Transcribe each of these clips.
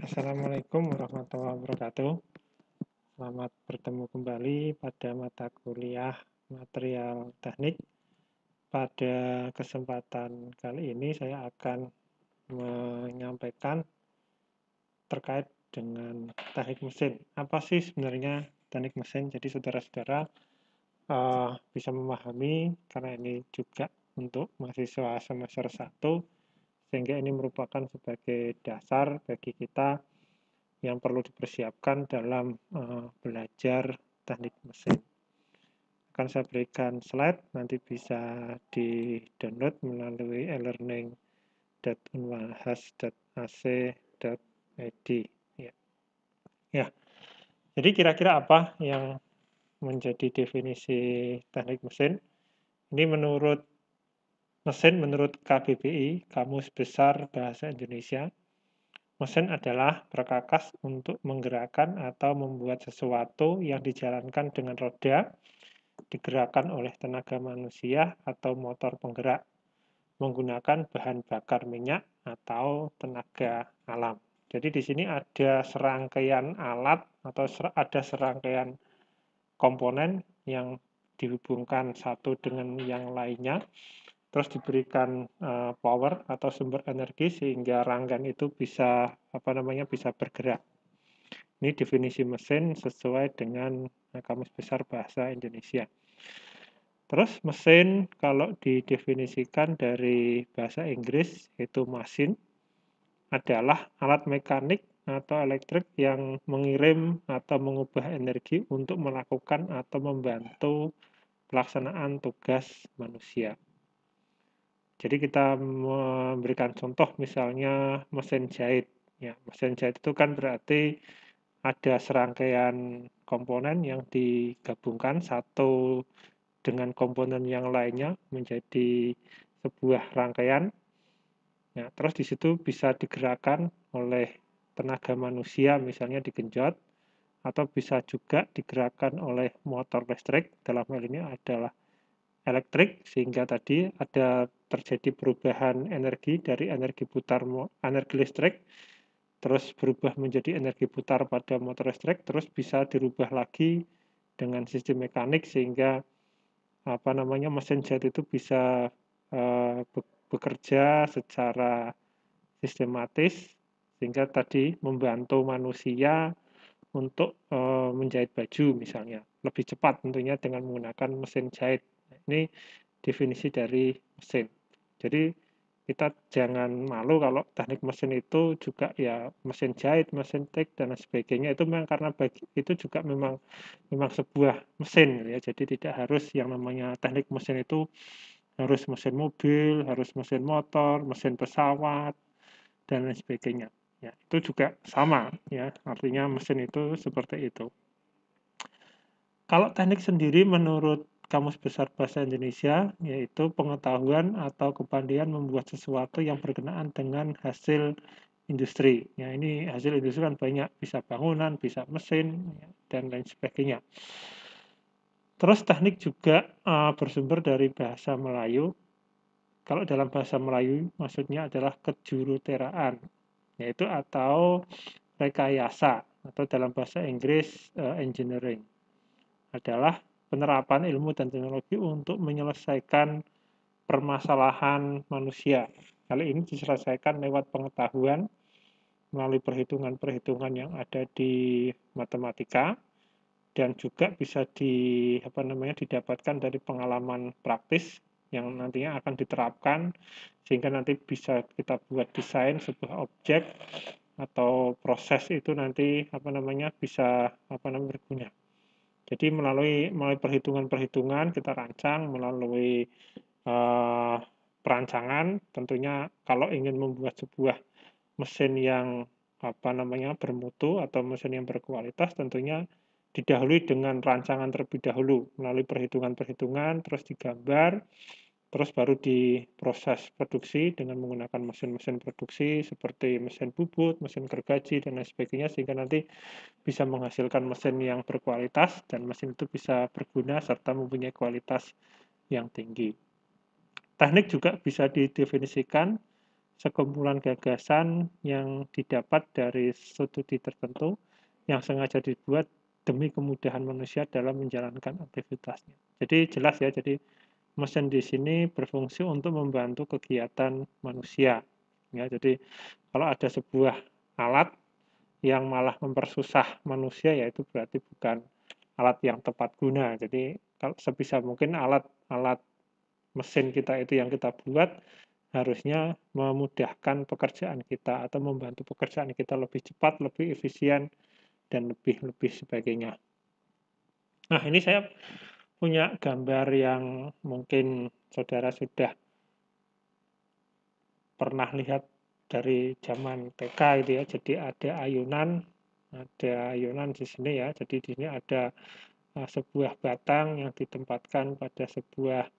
Assalamualaikum warahmatullahi wabarakatuh. Selamat bertemu kembali pada mata kuliah material teknik. Pada kesempatan kali ini saya akan menyampaikan terkait dengan teknik mesin. Apa sih sebenarnya teknik mesin? Jadi saudara-saudara bisa memahami karena ini juga untuk mahasiswa semester 1, sehingga ini merupakan sebagai dasar bagi kita yang perlu dipersiapkan dalam belajar teknik mesin. Akan saya berikan slide, nanti bisa di-download melalui elearning.unwahas.ac.id. Ya, jadi kira-kira apa yang menjadi definisi teknik mesin? Ini menurut KBBI, Kamus Besar Bahasa Indonesia. Mesin adalah perkakas untuk menggerakkan atau membuat sesuatu yang dijalankan dengan roda, digerakkan oleh tenaga manusia atau motor penggerak, menggunakan bahan bakar minyak atau tenaga alam. Jadi di sini ada serangkaian alat atau ada serangkaian komponen yang dihubungkan satu dengan yang lainnya, terus diberikan power atau sumber energi sehingga rangkaian itu bisa bisa bergerak. Ini definisi mesin sesuai dengan Kamus Besar Bahasa Indonesia. Terus mesin kalau didefinisikan dari bahasa Inggris itu machine adalah alat mekanik atau elektrik yang mengirim atau mengubah energi untuk melakukan atau membantu pelaksanaan tugas manusia. Jadi kita memberikan contoh misalnya mesin jahit. Ya, mesin jahit itu kan berarti ada serangkaian komponen yang digabungkan satu dengan komponen yang lainnya menjadi sebuah rangkaian. Ya, terus di situ bisa digerakkan oleh tenaga manusia, misalnya digenjot, atau bisa juga digerakkan oleh motor listrik. Dalam hal ini adalah elektrik, sehingga tadi ada terjadi perubahan energi dari energi listrik, terus berubah menjadi energi putar pada motor listrik, terus bisa dirubah lagi dengan sistem mekanik sehingga mesin jahit itu bisa bekerja secara sistematis sehingga tadi membantu manusia untuk menjahit baju misalnya lebih cepat tentunya dengan menggunakan mesin jahit. Ini definisi dari mesin. Jadi kita jangan malu kalau teknik mesin itu juga ya mesin jahit, mesin tik dan sebagainya itu memang karena itu juga memang sebuah mesin ya. Jadi tidak harus yang namanya teknik mesin itu harus mesin mobil, harus mesin motor, mesin pesawat dan lain sebagainya. Ya, itu juga sama ya. Artinya mesin itu seperti itu. Kalau teknik sendiri menurut Kamus Besar Bahasa Indonesia, yaitu pengetahuan atau kepandaian membuat sesuatu yang berkenaan dengan hasil industri. Ya, ini hasil industri kan banyak, bisa bangunan, bisa mesin, dan lain sebagainya. Terus teknik juga bersumber dari bahasa Melayu. Kalau dalam bahasa Melayu maksudnya adalah kejuruteraan, yaitu atau rekayasa, atau dalam bahasa Inggris engineering. Adalah penerapan ilmu dan teknologi untuk menyelesaikan permasalahan manusia. Kali ini diselesaikan lewat pengetahuan melalui perhitungan-perhitungan yang ada di matematika dan juga bisa didapatkan dari pengalaman praktis yang nantinya akan diterapkan sehingga nanti bisa kita buat desain sebuah objek atau proses itu nanti bisa berguna. Jadi melalui perhitungan-perhitungan kita rancang melalui perancangan. Tentunya kalau ingin membuat sebuah mesin yang bermutu atau mesin yang berkualitas, tentunya didahului dengan rancangan terlebih dahulu melalui perhitungan-perhitungan, terus digambar, terus baru diproses produksi dengan menggunakan mesin-mesin produksi seperti mesin bubut, mesin gergaji, dan lain sebagainya, sehingga nanti bisa menghasilkan mesin yang berkualitas dan mesin itu bisa berguna serta mempunyai kualitas yang tinggi. Teknik juga bisa didefinisikan sekumpulan gagasan yang didapat dari studi tertentu yang sengaja dibuat demi kemudahan manusia dalam menjalankan aktivitasnya. Jadi jelas ya, jadi mesin di sini berfungsi untuk membantu kegiatan manusia. Ya, jadi kalau ada sebuah alat yang malah mempersusah manusia, ya itu berarti bukan alat yang tepat guna. Jadi kalau sebisa mungkin alat-alat mesin kita itu yang kita buat harusnya memudahkan pekerjaan kita atau membantu pekerjaan kita lebih cepat, lebih efisien, dan lebih sebagainya. Nah, ini saya punya gambar yang mungkin saudara sudah pernah lihat dari zaman TK itu ya. Jadi ada ayunan di sini ya. Jadi di sini ada sebuah batang yang ditempatkan pada sebuah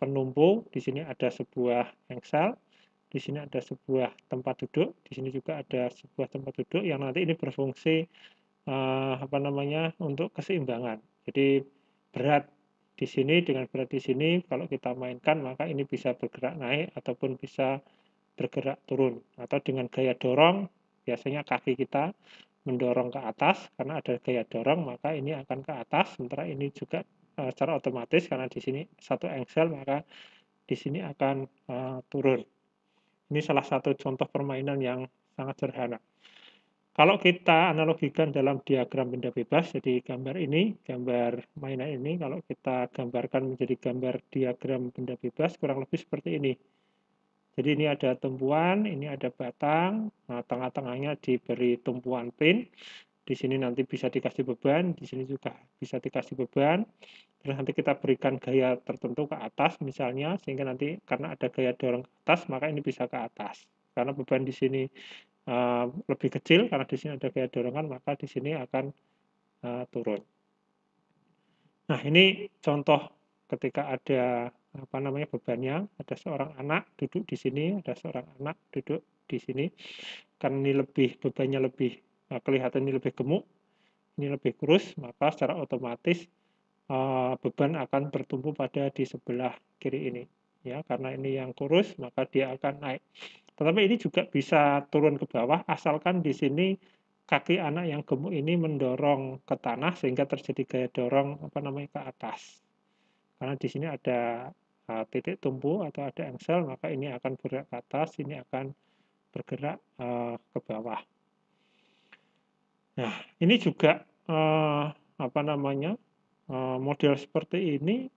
penumpu. Di sini ada sebuah engsel. Di sini ada sebuah tempat duduk. Di sini juga ada sebuah tempat duduk yang nanti ini berfungsi untuk keseimbangan. Jadi berat di sini dengan berat di sini kalau kita mainkan maka ini bisa bergerak naik ataupun bisa bergerak turun, atau dengan gaya dorong biasanya kaki kita mendorong ke atas karena ada gaya dorong maka ini akan ke atas, sementara ini juga secara otomatis karena di sini satu engsel maka di sini akan turun. Ini salah satu contoh permainan yang sangat sederhana. Kalau kita analogikan dalam diagram benda bebas, jadi gambar mainan ini, kalau kita gambarkan menjadi gambar diagram benda bebas, kurang lebih seperti ini. Jadi ini ada tumpuan, ini ada batang, nah tengah-tengahnya diberi tumpuan pin, di sini nanti bisa dikasih beban, di sini juga bisa dikasih beban, terus nanti kita berikan gaya tertentu ke atas misalnya, sehingga nanti karena ada gaya dorong ke atas, maka ini bisa ke atas. Karena beban di sini lebih kecil karena di sini ada gaya dorongan maka di sini akan turun. Nah, ini contoh ketika ada bebannya, ada seorang anak duduk di sini, ada seorang anak duduk di sini. Karena ini bebannya lebih kelihatan ini lebih gemuk, ini lebih kurus, maka secara otomatis beban akan bertumpu pada di sebelah kiri ini. Ya, karena ini yang kurus maka dia akan naik. Tetapi ini juga bisa turun ke bawah asalkan di sini kaki anak yang gemuk ini mendorong ke tanah sehingga terjadi gaya dorong ke atas. Karena di sini ada titik tumpu atau ada engsel maka ini akan bergerak ke atas, ini akan bergerak ke bawah. Nah, ini juga model seperti ini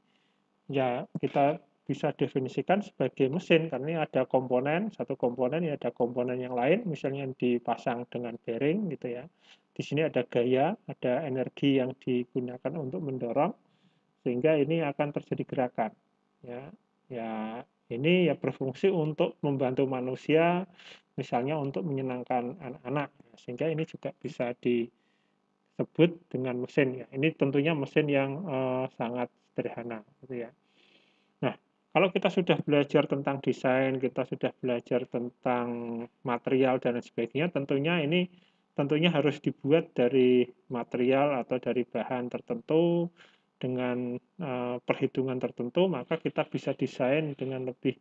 ya kita bisa definisikan sebagai mesin karena ini ada komponen, satu komponen, ini ada komponen yang lain, misalnya yang dipasang dengan bearing gitu ya. Di sini ada gaya, ada energi yang digunakan untuk mendorong sehingga ini akan terjadi gerakan. Ya, ya ini ya berfungsi untuk membantu manusia, misalnya untuk menyenangkan anak-anak, sehingga ini juga bisa disebut dengan mesin ya. Ini tentunya mesin yang sangat sederhana gitu ya. Nah, kalau kita sudah belajar tentang desain, kita sudah belajar tentang material dan sebagainya, tentunya harus dibuat dari material atau dari bahan tertentu dengan perhitungan tertentu, maka kita bisa desain dengan lebih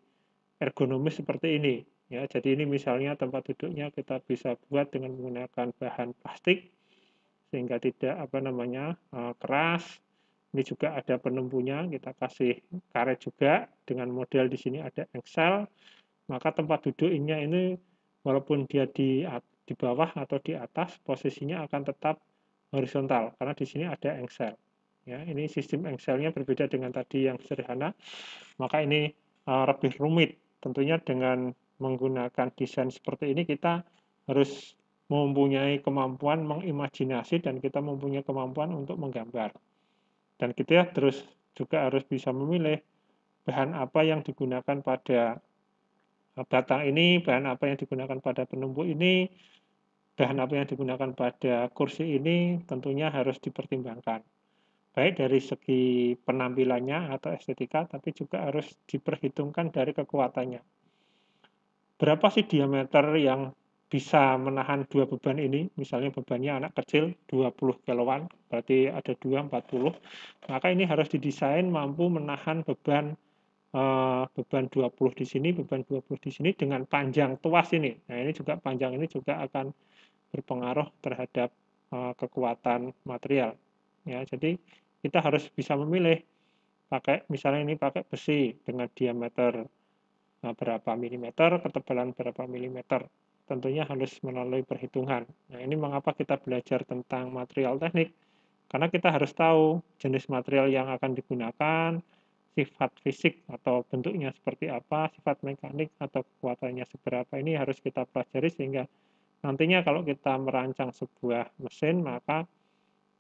ergonomis seperti ini. Ya, jadi ini misalnya tempat duduknya kita bisa buat dengan menggunakan bahan plastik sehingga tidak keras. Ini juga ada penumpunya, kita kasih karet juga dengan model di sini ada engsel. Maka tempat duduknya ini walaupun dia di bawah atau di atas, posisinya akan tetap horizontal karena di sini ada engsel. Ya, ini sistem engselnya berbeda dengan tadi yang sederhana. Maka ini lebih rumit. Tentunya dengan menggunakan desain seperti ini kita harus mempunyai kemampuan mengimajinasi dan kita mempunyai kemampuan untuk menggambar. Dan kita terus juga harus bisa memilih bahan apa yang digunakan pada batang ini, bahan apa yang digunakan pada penumpu ini, bahan apa yang digunakan pada kursi ini, tentunya harus dipertimbangkan. Baik dari segi penampilannya atau estetika, tapi juga harus diperhitungkan dari kekuatannya. Berapa sih diameter yang bisa menahan dua beban ini, misalnya bebannya anak kecil 20 kiloan, berarti ada 2, 40, maka ini harus didesain mampu menahan beban beban 20 di sini, beban 20 di sini dengan panjang tuas ini. Nah, ini juga panjang ini juga akan berpengaruh terhadap kekuatan material. Ya, jadi kita harus bisa memilih pakai misalnya ini pakai besi dengan diameter berapa milimeter, ketebalan berapa milimeter. Tentunya harus melalui perhitungan. Nah, ini mengapa kita belajar tentang material teknik. Karena kita harus tahu jenis material yang akan digunakan, sifat fisik atau bentuknya seperti apa, sifat mekanik atau kekuatannya seberapa, ini harus kita pelajari sehingga nantinya kalau kita merancang sebuah mesin, maka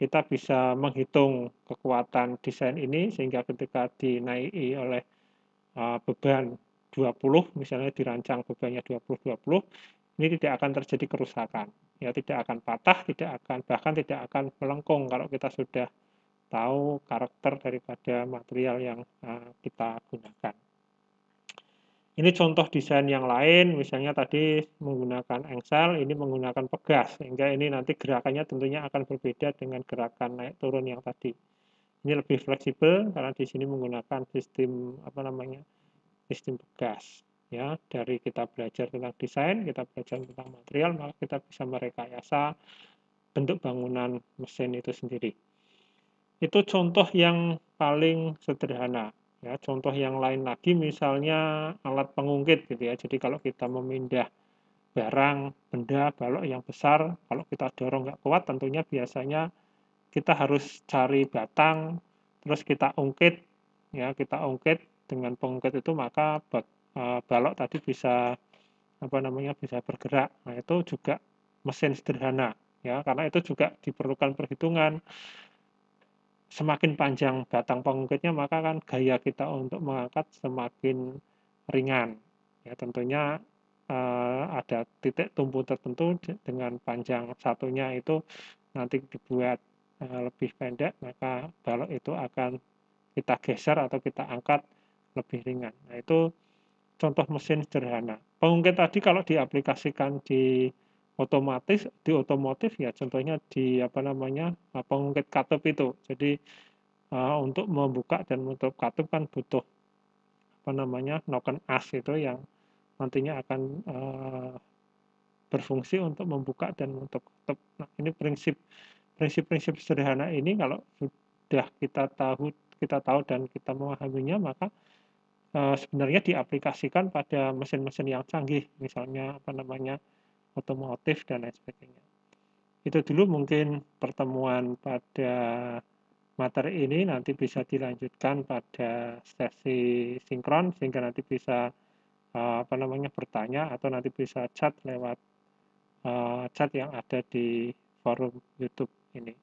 kita bisa menghitung kekuatan desain ini sehingga ketika dinaiki oleh beban 20, misalnya dirancang bebannya 20-20, ini tidak akan terjadi kerusakan. Ya, tidak akan patah, bahkan tidak akan melengkung kalau kita sudah tahu karakter daripada material yang kita gunakan. Ini contoh desain yang lain, misalnya tadi menggunakan engsel, ini menggunakan pegas, sehingga ini nanti gerakannya tentunya akan berbeda dengan gerakan naik turun yang tadi. Ini lebih fleksibel karena di sini menggunakan sistem sistem pegas. Ya, dari kita belajar tentang desain, kita belajar tentang material, maka kita bisa merekayasa bentuk bangunan mesin itu sendiri. Itu contoh yang paling sederhana. Ya, contoh yang lain lagi misalnya alat pengungkit gitu ya. Jadi kalau kita memindah barang, benda, balok yang besar, kalau kita dorong nggak kuat tentunya biasanya kita harus cari batang, terus kita ungkit, ya kita ungkit dengan pengungkit itu maka balok tadi bisa bisa bergerak. Nah itu juga mesin sederhana, ya karena itu juga diperlukan perhitungan. Semakin panjang batang pengungkitnya maka kan gaya kita untuk mengangkat semakin ringan. Ya tentunya ada titik tumpu tertentu dengan panjang satunya itu nanti dibuat lebih pendek, maka balok itu akan kita geser atau kita angkat lebih ringan. Nah, itu contoh mesin sederhana. Pengungkit tadi kalau diaplikasikan di otomotif ya contohnya di pengungkit katup itu. Jadi untuk membuka dan menutup katup kan butuh noken as itu yang nantinya akan berfungsi untuk membuka dan menutup katup. Nah, ini prinsip-prinsip sederhana ini kalau sudah kita tahu dan kita memahaminya maka sebenarnya diaplikasikan pada mesin-mesin yang canggih, misalnya otomotif dan lain sebagainya. Itu dulu mungkin pertemuan pada materi ini, nanti bisa dilanjutkan pada sesi sinkron sehingga nanti bisa bertanya atau nanti bisa chat lewat chat yang ada di forum YouTube ini.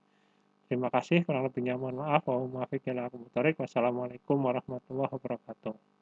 Terima kasih, kurang lebihnya mohon maaf. Wassalamualaikum warahmatullahi wabarakatuh.